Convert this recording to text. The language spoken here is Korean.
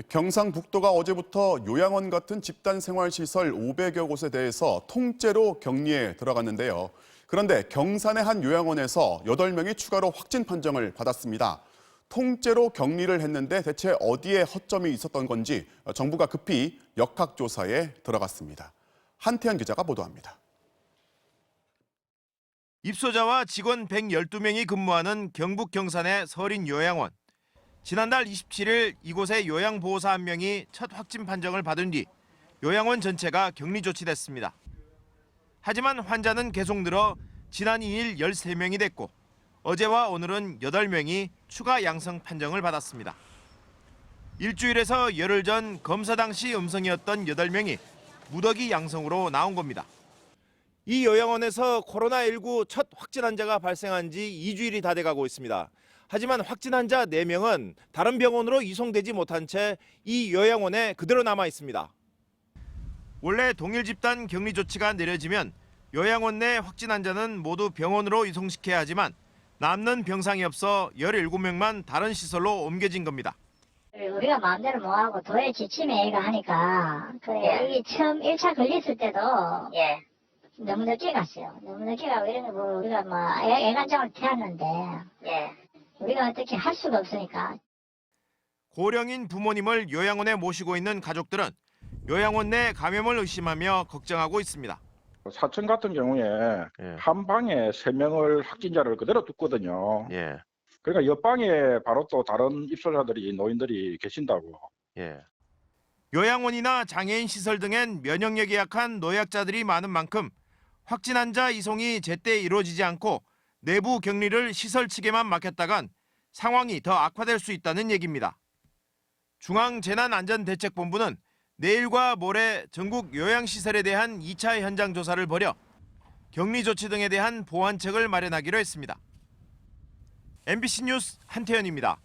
경상북도가 어제부터 요양원 같은 집단생활시설 500여 곳에 대해서 통째로 격리에 들어갔는데요. 그런데 경산의 한 요양원에서 8명이 추가로 확진 판정을 받았습니다. 통째로 격리를 했는데 대체 어디에 허점이 있었던 건지 정부가 급히 역학조사에 들어갔습니다. 한태현 기자가 보도합니다. 입소자와 직원 112명이 근무하는 경북 경산의 서린 요양원. 지난달 27일 이곳의 요양보호사 1명이 첫 확진 판정을 받은 뒤 요양원 전체가 격리 조치됐습니다. 하지만 환자는 계속 늘어 지난 2일 13명이 됐고 어제와 오늘은 8명이 추가 양성 판정을 받았습니다. 일주일에서 열흘 전 검사 당시 음성이었던 8명이 무더기 양성으로 나온 겁니다. 이 요양원에서 코로나19 첫 확진 환자가 발생한 지 2주일이 다 돼가고 있습니다. 하지만 확진 환자 4명은 다른 병원으로 이송되지 못한 채 이 요양원에 그대로 남아 있습니다. 원래 동일 집단 격리 조치가 내려지면 요양원 내 확진 환자는 모두 병원으로 이송시켜야 하지만 남는 병상이 없어 17명만 다른 시설로 옮겨진 겁니다. 우리가 마음대로 뭐하고 도에 지침에 애가 하니까 여기 처음 1차 걸렸을 때도 너무 늦게 갔어요. 너무 늦게 가고 이런 거 우리가 애간장을 태웠는데 우리가 어떻게 할 수가 없으니까. 고령인 부모님을 요양원에 모시고 있는 가족들은 요양원 내 감염을 의심하며 걱정하고 있습니다. 사천 같은 경우에 한 방에 3명을 확진자를 그대로 뒀거든요. 그러니까 옆방에 바로 또 다른 입소자들이 노인들이 계신다고. 요양원이나 장애인 시설 등엔 면역력이 약한 노약자들이 많은 만큼 확진 환자 이송이 제때 이루어지지 않고 내부 격리를 시설 측에만 맡겼다간 상황이 더 악화될 수 있다는 얘기입니다. 중앙재난안전대책본부는 내일과 모레 전국 요양시설에 대한 2차 현장 조사를 벌여 격리 조치 등에 대한 보완책을 마련하기로 했습니다. MBC 뉴스 한태현입니다.